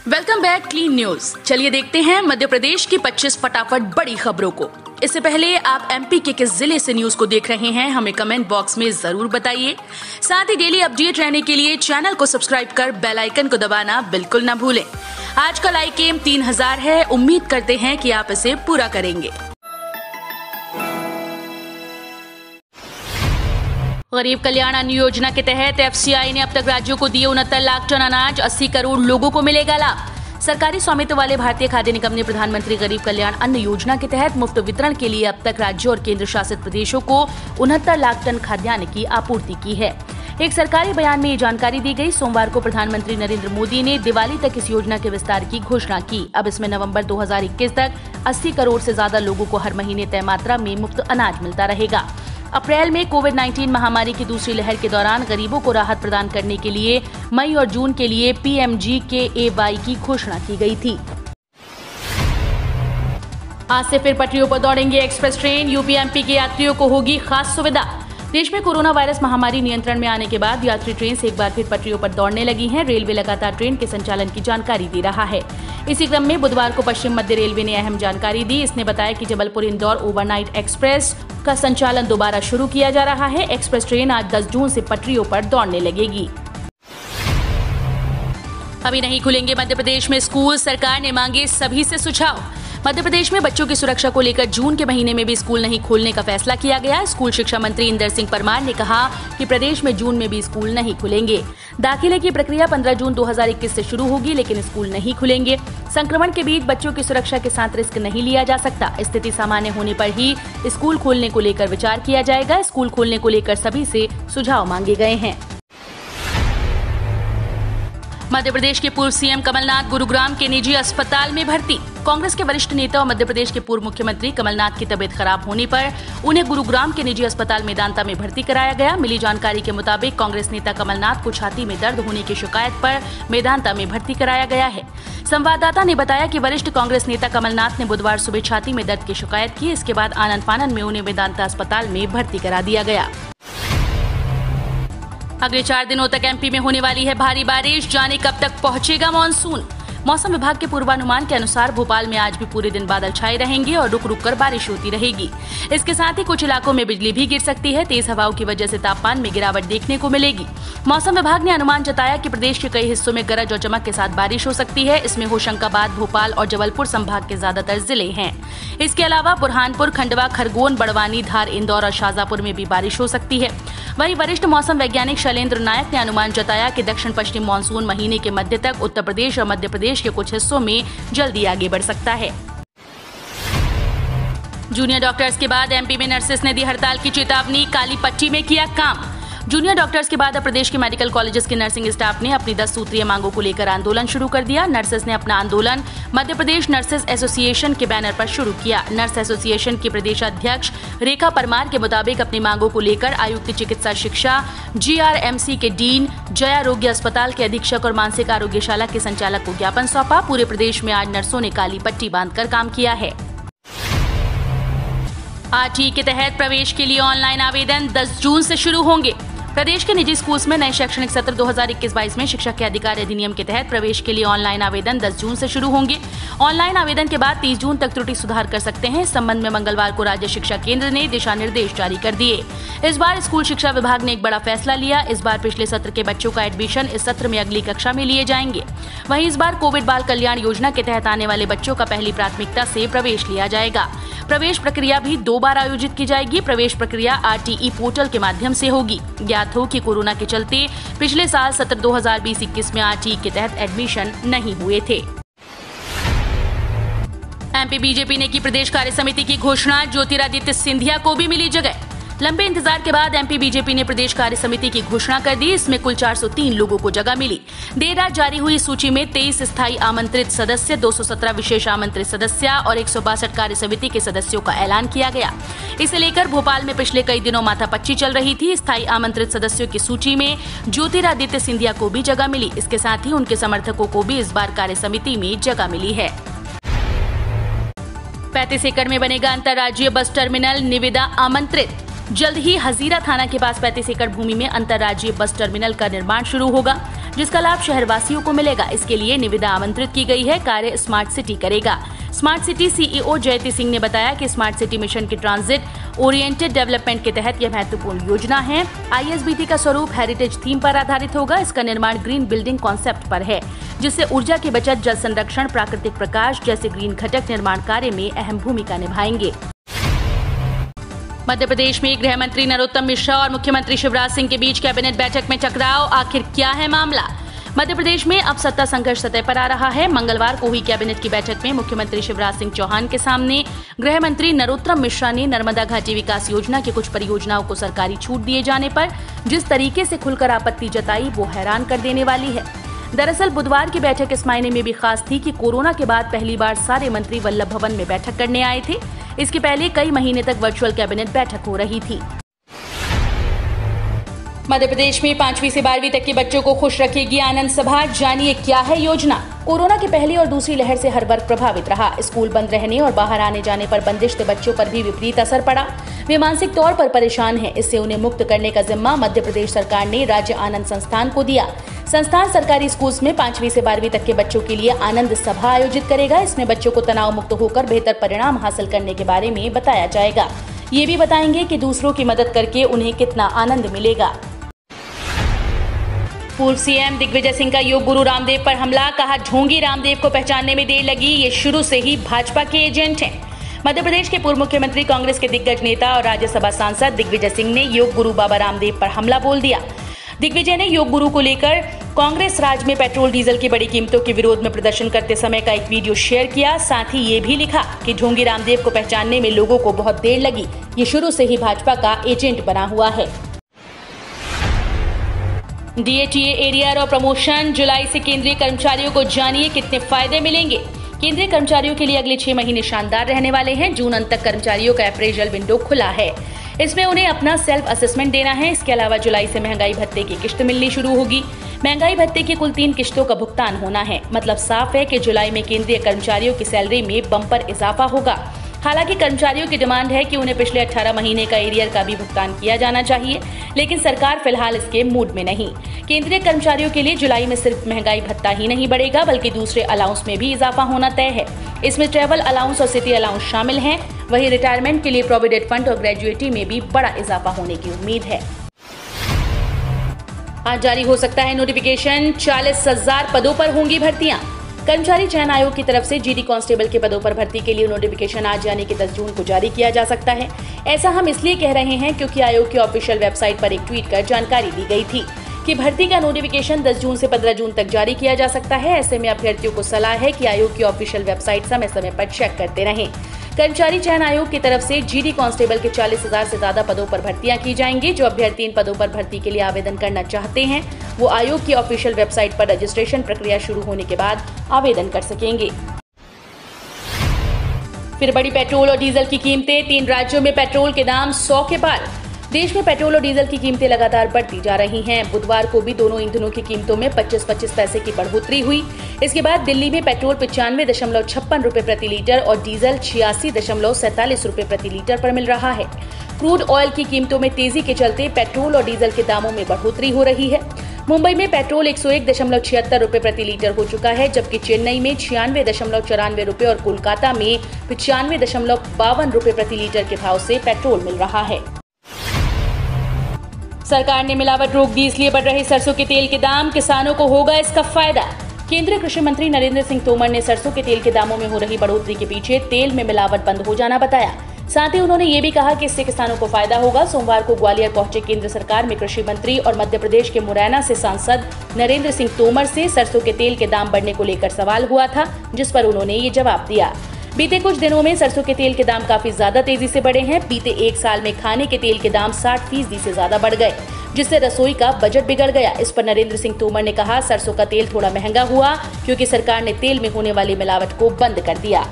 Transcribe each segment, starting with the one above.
Welcome back clean news. चलिए देखते हैं मध्य प्रदेश की 25 फटाफट बड़ी खबरों को। इससे पहले आप एमपी के किस जिले से न्यूज को देख रहे हैं हमें कमेंट बॉक्स में जरूर बताइए। साथ ही डेली अपडेट रहने के लिए चैनल को सब्सक्राइब कर बेल आइकन को दबाना बिल्कुल न भूलें। आज का लाइक एम 3000 है, उम्मीद करते हैं कि आप इसे पूरा करेंगे। गरीब कल्याण अन्न योजना के तहत एफसीआई ने अब तक राज्यों को दिए 69 लाख टन अनाज, 80 करोड़ लोगों को मिलेगा लाभ। सरकारी स्वामित्व वाले भारतीय खाद्य निगम ने प्रधानमंत्री गरीब कल्याण अन्न योजना के तहत मुफ्त वितरण के लिए अब तक राज्यों और केंद्र शासित प्रदेशों को 69 लाख टन खाद्यान्न की आपूर्ति की है। एक सरकारी बयान में ये जानकारी दी गई। सोमवार को प्रधानमंत्री नरेंद्र मोदी ने दिवाली तक इस योजना के विस्तार की घोषणा की। अब इसमें नवंबर 2021 तक 80 करोड़ से ज्यादा लोगों को हर महीने तय मात्रा में मुफ्त अनाज मिलता रहेगा। अप्रैल में कोविड-19 महामारी की दूसरी लहर के दौरान गरीबों को राहत प्रदान करने के लिए मई और जून के लिए PMGKAY की घोषणा की गई थी। आज से फिर पटरियों पर दौड़ेंगे एक्सप्रेस ट्रेन, यूपी-एमपी के यात्रियों को होगी खास सुविधा। देश में कोरोना वायरस महामारी नियंत्रण में आने के बाद यात्री ट्रेन से एक बार फिर पटरियों पर दौड़ने लगी हैं। रेलवे लगातार ट्रेन के संचालन की जानकारी दे रहा है। इसी क्रम में बुधवार को पश्चिम मध्य रेलवे ने अहम जानकारी दी। इसने बताया कि जबलपुर इंदौर ओवरनाइट एक्सप्रेस का संचालन दोबारा शुरू किया जा रहा है। एक्सप्रेस ट्रेन आज 10 जून से पटरियों पर दौड़ने लगेगी। अभी नहीं खुलेंगे मध्य प्रदेश में स्कूल, सरकार ने मांगे सभी से सुझाव। मध्य प्रदेश में बच्चों की सुरक्षा को लेकर जून के महीने में भी स्कूल नहीं खोलने का फैसला किया गया। स्कूल शिक्षा मंत्री इंदर सिंह परमार ने कहा कि प्रदेश में जून में भी स्कूल नहीं खुलेंगे। दाखिले की प्रक्रिया 15 जून 2021 से शुरू होगी, लेकिन स्कूल नहीं खुलेंगे। संक्रमण के बीच बच्चों की सुरक्षा के साथ रिस्क नहीं लिया जा सकता। स्थिति सामान्य होने पर ही स्कूल खोलने को लेकर विचार किया जाएगा। स्कूल खोलने को लेकर सभी से सुझाव मांगे गए हैं। मध्य प्रदेश के पूर्व सीएम कमलनाथ गुरुग्राम के निजी अस्पताल में भर्ती। कांग्रेस के वरिष्ठ नेता और मध्य प्रदेश के पूर्व मुख्यमंत्री कमलनाथ की तबीयत खराब होने पर उन्हें गुरुग्राम के निजी अस्पताल मेदांता में भर्ती कराया गया। मिली जानकारी के मुताबिक कांग्रेस नेता कमलनाथ को छाती में दर्द होने की शिकायत पर मेदांता में भर्ती कराया गया है। संवाददाता ने बताया कि वरिष्ठ कांग्रेस नेता कमलनाथ ने बुधवार सुबह छाती में दर्द की शिकायत की। इसके बाद आनन फानन में उन्हें मेदांता अस्पताल में भर्ती करा दिया गया। अगले 4 दिनों तक एमपी में होने वाली है भारी बारिश, जाने कब तक पहुंचेगा मानसून। मौसम विभाग के पूर्वानुमान के अनुसार भोपाल में आज भी पूरे दिन बादल छाए रहेंगे और रुक रुक कर बारिश होती रहेगी। इसके साथ ही कुछ इलाकों में बिजली भी गिर सकती है। तेज हवाओं की वजह से तापमान में गिरावट देखने को मिलेगी। मौसम विभाग ने अनुमान जताया कि प्रदेश के कई हिस्सों में गरज और चमक के साथ बारिश हो सकती है। इसमें होशंगाबाद, भोपाल और जबलपुर संभाग के ज्यादातर जिले हैं। इसके अलावा बुरहानपुर, खंडवा, खरगोन, बड़वानी, धार, इंदौर और शाजापुर में भी बारिश हो सकती है। वहीं वरिष्ठ मौसम वैज्ञानिक शैलेंद्र नायक ने अनुमान जताया कि दक्षिण पश्चिम मानसून महीने के मध्य तक उत्तर प्रदेश और मध्य प्रदेश के कुछ हिस्सों में जल्दी आगे बढ़ सकता है। जूनियर डॉक्टर्स के बाद एमपी में नर्सेस ने दी हड़ताल की चेतावनी, काली पट्टी में किया काम। जूनियर डॉक्टर्स के बाद अब प्रदेश के मेडिकल कॉलेजेस के नर्सिंग स्टाफ ने अपनी 10 सूत्रीय मांगों को लेकर आंदोलन शुरू कर दिया। नर्सेस ने अपना आंदोलन मध्य प्रदेश नर्सेस एसोसिएशन के बैनर पर शुरू किया। नर्स एसोसिएशन की प्रदेश अध्यक्ष रेखा परमार के मुताबिक अपनी मांगों को लेकर आयुक्त चिकित्सा शिक्षा, GRMC के डीन, जय आरोग्य अस्पताल के अधीक्षक और मानसिक आरोग्यशाला के संचालक को ज्ञापन सौंपा। पूरे प्रदेश में आज नर्सों ने काली पट्टी बांधकर काम किया है। RTE के तहत प्रवेश के लिए ऑनलाइन आवेदन 10 जून से शुरू होंगे। प्रदेश के निजी स्कूल्स में नए शैक्षणिक सत्र 2021-22 में शिक्षक के अधिकार अधिनियम के तहत प्रवेश के लिए ऑनलाइन आवेदन 10 जून से शुरू होंगे। ऑनलाइन आवेदन के बाद 30 जून तक त्रुटि सुधार कर सकते हैं। इस संबंध में मंगलवार को राज्य शिक्षा केंद्र ने दिशा निर्देश जारी कर दिए। इस बार स्कूल शिक्षा विभाग ने एक बड़ा फैसला लिया। इस बार पिछले सत्र के बच्चों का एडमिशन इस सत्र में अगली कक्षा में लिए जाएंगे। वहीं इस बार कोविड बाल कल्याण योजना के तहत आने वाले बच्चों का पहली प्राथमिकता से प्रवेश लिया जाएगा। प्रवेश प्रक्रिया भी 2 बार आयोजित की जाएगी। प्रवेश प्रक्रिया RTE पोर्टल के माध्यम से होगी। ज्ञात हो कि कोरोना के चलते पिछले साल सत्र 2020-21 में RTE के तहत एडमिशन नहीं हुए थे। एमपी बीजेपी ने की प्रदेश कार्य समिति की घोषणा, ज्योतिरादित्य सिंधिया को भी मिली जगह। लंबे इंतजार के बाद एमपी बीजेपी ने प्रदेश कार्य समिति की घोषणा कर दी। इसमें कुल 403 लोगों को जगह मिली। देर रात जारी हुई सूची में 23 स्थायी आमंत्रित सदस्य, 217 विशेष आमंत्रित सदस्य और 162 कार्य समिति के सदस्यों का ऐलान किया गया। इसे लेकर भोपाल में पिछले कई दिनों माथापच्ची चल रही थी। स्थायी आमंत्रित सदस्यों की सूची में ज्योतिरादित्य सिंधिया को भी जगह मिली। इसके साथ ही उनके समर्थकों को भी इस बार कार्य समिति में जगह मिली है। 35 एकड़ में बनेगा अंतर्राज्यीय बस टर्मिनल, निविदा आमंत्रित। जल्द ही हजीरा थाना के पास 35 एकड़ भूमि में अंतर्राज्यीय बस टर्मिनल का निर्माण शुरू होगा। जिसका लाभ शहरवासियों को मिलेगा। इसके लिए निविदा आमंत्रित की गई है। कार्य स्मार्ट सिटी करेगा। स्मार्ट सिटी सीईओ जयति सिंह ने बताया कि स्मार्ट सिटी मिशन की ट्रांजिट ओरिएंटेड डेवलपमेंट के तहत यह महत्वपूर्ण योजना है। आईएसबीटी का स्वरूप हेरिटेज थीम पर आधारित होगा। इसका निर्माण ग्रीन बिल्डिंग कॉन्सेप्ट पर है, जिससे ऊर्जा की बचत, जल संरक्षण, प्राकृतिक प्रकाश जैसे ग्रीन घटक निर्माण कार्य में अहम भूमिका निभाएंगे। मध्य प्रदेश में गृह मंत्री नरोत्तम मिश्रा और मुख्यमंत्री शिवराज सिंह के बीच कैबिनेट बैठक में टकराव। आखिर क्या है मामला? मध्य प्रदेश में अब सत्ता संघर्ष सतह पर आ रहा है। मंगलवार को हुई कैबिनेट की बैठक में मुख्यमंत्री शिवराज सिंह चौहान के सामने गृह मंत्री नरोत्तम मिश्रा ने नर्मदा घाटी विकास योजना की कुछ परियोजनाओं को सरकारी छूट दिए जाने पर जिस तरीके से खुलकर आपत्ति जताई, वो हैरान कर देने वाली है। दरअसल बुधवार की बैठक इस मायने में भी खास थी कि कोरोना के बाद पहली बार सारे मंत्री वल्लभ भवन में बैठक करने आए थे। इसके पहले कई महीने तक वर्चुअल कैबिनेट बैठक हो रही थी। मध्य प्रदेश में 5वीं से 12वीं तक के बच्चों को खुश रखेगी आनंद सभा। जानिए क्या है योजना। कोरोना की पहली और दूसरी लहर से हर वर्ग प्रभावित रहा। स्कूल बंद रहने और बाहर आने जाने पर बंदिश से बच्चों पर भी विपरीत असर पड़ा। वे मानसिक तौर पर परेशान हैं। इससे उन्हें मुक्त करने का जिम्मा मध्य प्रदेश सरकार ने राज्य आनंद संस्थान को दिया। संस्थान सरकारी स्कूल में 5वीं से 12वीं तक के बच्चों के लिए आनंद सभा आयोजित करेगा। इसमें बच्चों को तनाव मुक्त होकर बेहतर परिणाम हासिल करने के बारे में बताया जाएगा। ये भी बताएंगे कि दूसरों की मदद करके उन्हें कितना आनंद मिलेगा। पूर्व सीएम दिग्विजय सिंह का योग गुरु रामदेव पर हमला। कहा, ढोंगी रामदेव को पहचानने में देर लगी, ये शुरू से ही भाजपा के एजेंट हैं। मध्य प्रदेश के पूर्व मुख्यमंत्री, कांग्रेस के दिग्गज नेता और राज्यसभा सांसद दिग्विजय सिंह ने योग गुरु बाबा रामदेव पर हमला बोल दिया। दिग्विजय ने योग गुरु को लेकर कांग्रेस राज में पेट्रोल डीजल की बड़ी कीमतों के विरोध में प्रदर्शन करते समय का एक वीडियो शेयर किया। साथ ही ये भी लिखा कि ढोंगी रामदेव को पहचानने में लोगों को बहुत देर लगी, ये शुरू से ही भाजपा का एजेंट बना हुआ है। डीएटीए एरियर और प्रमोशन, जुलाई से केंद्रीय कर्मचारियों को जानिए कितने फायदे मिलेंगे। केंद्रीय कर्मचारियों के लिए अगले 6 महीने शानदार रहने वाले हैं। जून अंत तक कर्मचारियों का अप्रेजल विंडो खुला है। इसमें उन्हें अपना सेल्फ असेसमेंट देना है। इसके अलावा जुलाई से महंगाई भत्ते की किश्त मिलनी शुरू होगी। महंगाई भत्ते की कुल 3 किश्तों का भुगतान होना है। मतलब साफ है कि जुलाई में केंद्रीय कर्मचारियों की सैलरी में बम्पर इजाफा होगा। हालांकि कर्मचारियों की डिमांड है कि उन्हें पिछले 18 महीने का एरियर का भी भुगतान किया जाना चाहिए, लेकिन सरकार फिलहाल इसके मूड में नहीं। केंद्रीय कर्मचारियों के लिए जुलाई में सिर्फ महंगाई भत्ता ही नहीं बढ़ेगा, बल्कि दूसरे अलाउंस में भी इजाफा होना तय है। इसमें ट्रैवल अलाउंस और सिटी अलाउंस शामिल हैं। वहीं रिटायरमेंट के लिए प्रोविडेंट फंड और ग्रेजुएटी में भी बड़ा इजाफा होने की उम्मीद है। आज जारी हो सकता है नोटिफिकेशन। 40,000 पदों पर होंगी भर्तियां। कर्मचारी चयन आयोग की तरफ से जीडी कांस्टेबल के पदों पर भर्ती के लिए नोटिफिकेशन आज यानी कि 10 जून को जारी किया जा सकता है। ऐसा हम इसलिए कह रहे हैं क्योंकि आयोग की ऑफिशियल वेबसाइट पर एक ट्वीट कर जानकारी दी गई थी कि भर्ती का नोटिफिकेशन 10 जून से 15 जून तक जारी किया जा सकता है। ऐसे में अभ्यर्थियों को सलाह है कि आयोग की ऑफिशियल वेबसाइट समय समय पर चेक करते रहें। कर्मचारी चयन आयोग की तरफ से जीडी कांस्टेबल के 40,000 से ज्यादा पदों पर भर्तियां की जाएंगी। जो अभ्यर्थी इन पदों पर भर्ती के लिए आवेदन करना चाहते हैं, वो आयोग की ऑफिशियल वेबसाइट पर रजिस्ट्रेशन प्रक्रिया शुरू होने के बाद आवेदन कर सकेंगे। फिर बढ़ी पेट्रोल और डीजल की कीमतें। 3 राज्यों में पेट्रोल के दाम 100 के पार। देश में पेट्रोल और डीजल की कीमतें लगातार बढ़ती जा रही हैं। बुधवार को भी दोनों ईंधनों की कीमतों में 25-25 पैसे की बढ़ोतरी हुई। इसके बाद दिल्ली में पेट्रोल 95.56 रुपए प्रति लीटर और डीजल 86.47 रुपए प्रति लीटर पर मिल रहा है। क्रूड ऑयल की कीमतों में तेजी के चलते पेट्रोल और डीजल के दामों में बढ़ोतरी हो रही है। मुंबई में पेट्रोल 101.76 रुपए प्रति लीटर हो चुका है, जबकि चेन्नई में 96.94 रुपए और कोलकाता में 95.52 रुपए प्रति लीटर के भाव से पेट्रोल मिल रहा है। सरकार ने मिलावट रोक दी, इसलिए बढ़ रहे सरसों के तेल के दाम। किसानों को होगा इसका फायदा। केंद्रीय कृषि मंत्री नरेंद्र सिंह तोमर ने सरसों के तेल के दामों में हो रही बढ़ोतरी के पीछे तेल में मिलावट बंद हो जाना बताया। साथ ही उन्होंने ये भी कहा कि इससे किसानों को फायदा होगा। सोमवार को ग्वालियर पहुंचे केंद्र सरकार में कृषि मंत्री और मध्य प्रदेश के मुरैना से सांसद नरेंद्र सिंह तोमर से सरसों के तेल के दाम बढ़ने को लेकर सवाल हुआ था, जिस पर उन्होंने ये जवाब दिया। बीते कुछ दिनों में सरसों के तेल के दाम काफी ज्यादा तेजी से बढ़े हैं। बीते 1 साल में खाने के तेल के दाम 60% से ज्यादा बढ़ गए, जिससे रसोई का बजट बिगड़ गया। इस पर नरेंद्र सिंह तोमर ने कहा, सरसों का तेल थोड़ा महंगा हुआ क्योंकि सरकार ने तेल में होने वाली मिलावट को बंद कर दिया।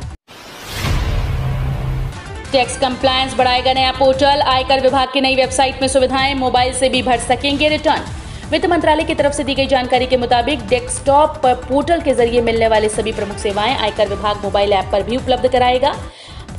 टैक्स कंप्लायंस बढ़ाएगा नया पोर्टल। आयकर विभाग की नई वेबसाइट में सुविधाएं, मोबाइल से भी भर सकेंगे रिटर्न। वित्त मंत्रालय की तरफ से दी गई जानकारी के मुताबिक डेस्कटॉप पर पोर्टल के जरिए मिलने वाले सभी प्रमुख सेवाएं आयकर विभाग मोबाइल ऐप पर भी उपलब्ध कराएगा।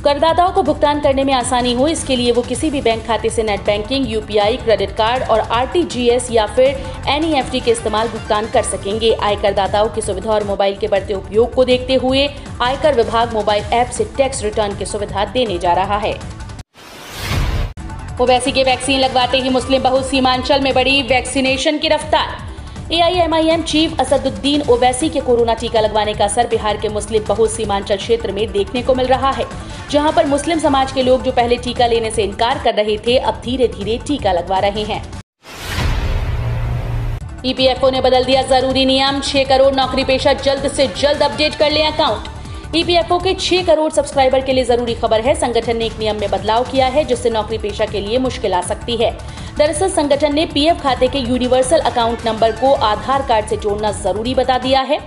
करदाताओं को भुगतान करने में आसानी हो, इसके लिए वो किसी भी बैंक खाते से net banking, UPI, credit card और आरटीजीएस या फिर एनईएफटी के इस्तेमाल भुगतान कर सकेंगे। आयकरदाताओं की सुविधा और मोबाइल के बढ़ते उपयोग को देखते हुए आयकर विभाग मोबाइल ऐप से टैक्स रिटर्न की सुविधा देने जा रहा है। ओवैसी के वैक्सीन लगवाते ही मुस्लिम बहुल सीमांचल में बढ़ी वैक्सीनेशन की रफ्तार। एआईएमआईएम चीफ असदुद्दीन ओवैसी के कोरोना टीका लगवाने का असर बिहार के मुस्लिम बहुल सीमांचल क्षेत्र में देखने को मिल रहा है, जहां पर मुस्लिम समाज के लोग जो पहले टीका लेने से इनकार कर रहे थे, अब धीरे धीरे टीका लगवा रहे हैं। ईपीएफओ ने बदल दिया जरूरी नियम, 6 करोड़ नौकरी पेशा जल्द से जल्द अपडेट कर लें अकाउंट। ईपीएफओ के 6 करोड़ सब्सक्राइबर के लिए जरूरी खबर है। संगठन ने एक नियम में बदलाव किया है, जिससे नौकरी पेशा के लिए मुश्किल आ सकती है। दरअसल संगठन ने पीएफ खाते के यूनिवर्सल अकाउंट नंबर को आधार कार्ड से जोड़ना जरूरी बता दिया है।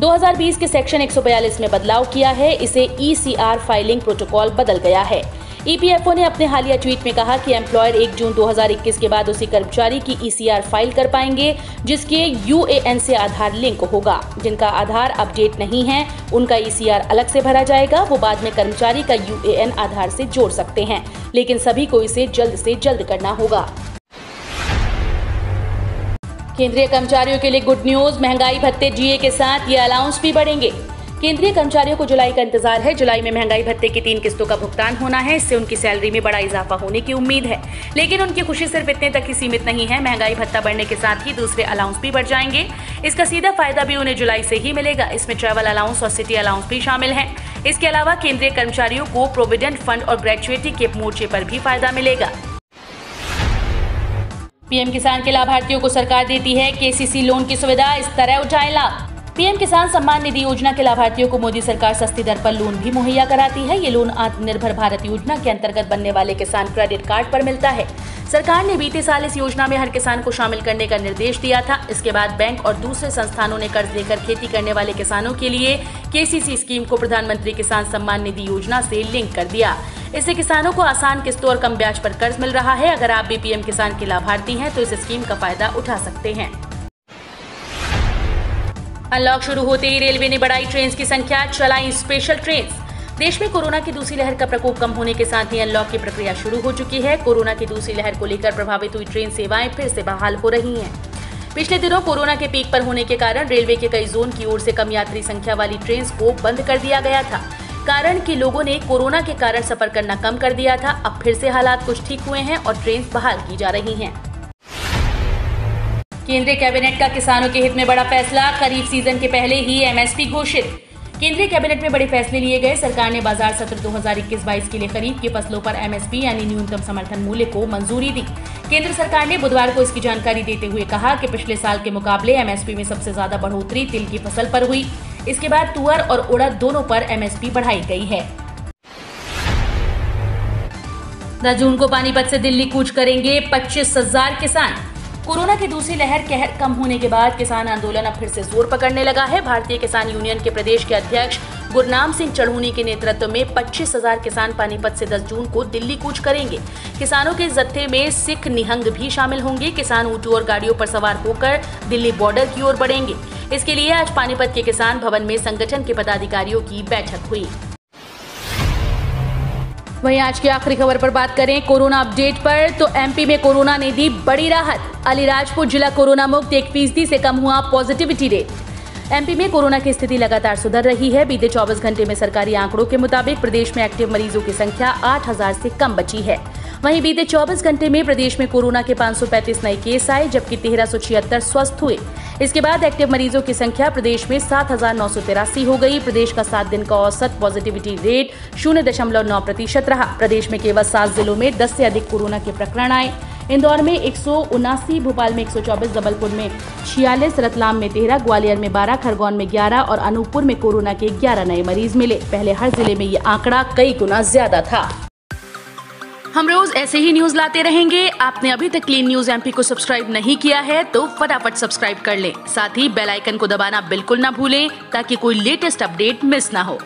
2020 के सेक्शन 142 में बदलाव किया है। इसे ईसीआर फाइलिंग प्रोटोकॉल बदल गया है। ईपीएफओ ने अपने हालिया ट्वीट में कहा कि एम्प्लॉयर 1 जून 2021 के बाद उसी कर्मचारी की ईसीआर फाइल कर पाएंगे जिसके यूएएन से आधार लिंक होगा। जिनका आधार अपडेट नहीं है, उनका ईसीआर अलग से भरा जाएगा। वो बाद में कर्मचारी का यूएएन आधार से जोड़ सकते हैं, लेकिन सभी को इसे जल्द से जल्द करना होगा। केंद्रीय कर्मचारियों के लिए गुड न्यूज, महंगाई भत्ते जीए के साथ ये अलाउंस भी बढ़ेंगे। केंद्रीय कर्मचारियों को जुलाई का इंतजार है। जुलाई में महंगाई भत्ते की 3 किस्तों का भुगतान होना है। इससे उनकी सैलरी में बड़ा इजाफा होने की उम्मीद है, लेकिन उनकी खुशी सिर्फ इतने तक ही सीमित नहीं है। महंगाई भत्ता बढ़ने के साथ ही दूसरे अलाउंस भी बढ़ जाएंगे। इसका सीधा फायदा भी उन्हें जुलाई से ही मिलेगा। इसमें ट्रैवल अलाउंस और सिटी अलाउंस भी शामिल है। इसके अलावा केंद्रीय कर्मचारियों को प्रोविडेंट फंड और ग्रेचुइटी के मोर्चे पर भी फायदा मिलेगा। पीएम किसान के लाभार्थियों को सरकार देती है केसीसी लोन की सुविधा, इस तरह उठाएं लाभ। पीएम किसान सम्मान निधि योजना के लाभार्थियों को मोदी सरकार सस्ती दर पर लोन भी मुहैया कराती है। ये लोन आत्मनिर्भर भारत योजना के अंतर्गत बनने वाले किसान क्रेडिट कार्ड पर मिलता है। सरकार ने बीते साल इस योजना में हर किसान को शामिल करने का निर्देश दिया था। इसके बाद बैंक और दूसरे संस्थानों ने कर्ज लेकर खेती करने वाले किसानों के लिए केसीसी स्कीम को प्रधानमंत्री किसान सम्मान निधि योजना से लिंक कर दिया। इससे किसानों को आसान किस्तों और कम ब्याज पर कर्ज मिल रहा है। अगर आप भी पीएम किसान के लाभार्थी हैं तो इस स्कीम का फायदा उठा सकते हैं। अनलॉक शुरू होते ही रेलवे ने बढ़ाई ट्रेन की संख्या, चलाई स्पेशल ट्रेन। देश में कोरोना की दूसरी लहर का प्रकोप कम होने के साथ ही अनलॉक की प्रक्रिया शुरू हो चुकी है। कोरोना की दूसरी लहर को लेकर प्रभावित हुई ट्रेन सेवाएं फिर से बहाल हो रही हैं। पिछले दिनों कोरोना के पीक पर होने के कारण रेलवे के कई जोन की ओर से कम यात्री संख्या वाली ट्रेन को बंद कर दिया गया था, कारण कि लोगों ने कोरोना के कारण सफर करना कम कर दिया था। अब फिर से हालात कुछ ठीक हुए हैं और ट्रेन बहाल की जा रही हैं। केंद्रीय कैबिनेट का किसानों के हित में बड़ा फैसला, खरीफ सीजन के पहले ही एमएसपी घोषित। केंद्रीय कैबिनेट में बड़े फैसले लिए गए। सरकार ने बाजार सत्र 2021-22 के लिए खरीफ की फसलों पर एमएसपी यानी न्यूनतम समर्थन मूल्य को मंजूरी दी। केंद्र सरकार ने बुधवार को इसकी जानकारी देते हुए कहा कि पिछले साल के मुकाबले एमएसपी में सबसे ज्यादा बढ़ोतरी तिल की फसल पर हुई। इसके बाद तुअर और उड़द दोनों पर एमएसपी बढ़ाई गई है। 10 जून को पानीपत से दिल्ली कूच करेंगे 25,000 किसान। कोरोना की दूसरी लहर कहर कम होने के बाद किसान आंदोलन अब फिर से जोर पकड़ने लगा है। भारतीय किसान यूनियन के प्रदेश के अध्यक्ष गुरनाम सिंह चढ़ूनी के नेतृत्व में 25,000 किसान पानीपत से 10 जून को दिल्ली कूच करेंगे। किसानों के जत्थे में सिख निहंग भी शामिल होंगे। किसान ऊंटों और गाड़ियों पर सवार होकर दिल्ली बॉर्डर की ओर बढ़ेंगे। इसके लिए आज पानीपत के किसान भवन में संगठन के पदाधिकारियों की बैठक हुई। वहीं आज की आखिरी खबर पर बात करें कोरोना अपडेट पर, तो एमपी में कोरोना ने दी बड़ी राहत। अलीराजपुर जिला कोरोना मुक्त, 1% से कम हुआ पॉजिटिविटी रेट। एमपी में कोरोना की स्थिति लगातार सुधर रही है। बीते 24 घंटे में सरकारी आंकड़ों के मुताबिक प्रदेश में एक्टिव मरीजों की संख्या 8,000 से कम बची है। वहीं बीते 24 घंटे में प्रदेश में कोरोना के 535 नए केस आए, जबकि 1376 स्वस्थ हुए। इसके बाद एक्टिव मरीजों की संख्या प्रदेश में 7,983 हो गई। प्रदेश का 7 दिन का औसत पॉजिटिविटी रेट 0.9% रहा। प्रदेश में केवल 7 जिलों में 10 से अधिक कोरोना के प्रकरण आए। इंदौर में 179, भोपाल में 124, जबलपुर में 46, रतलाम में 13, ग्वालियर में 12, खरगोन में 11 और अनूपपुर में कोरोना के 11 नए मरीज मिले। पहले हर जिले में ये आंकड़ा कई गुना ज्यादा था। हम रोज ऐसे ही न्यूज लाते रहेंगे। आपने अभी तक क्लीन न्यूज एमपी को सब्सक्राइब नहीं किया है तो फटाफट सब्सक्राइब कर लें। साथ ही बेल आइकन को दबाना बिल्कुल ना भूलें ताकि कोई लेटेस्ट अपडेट मिस ना हो।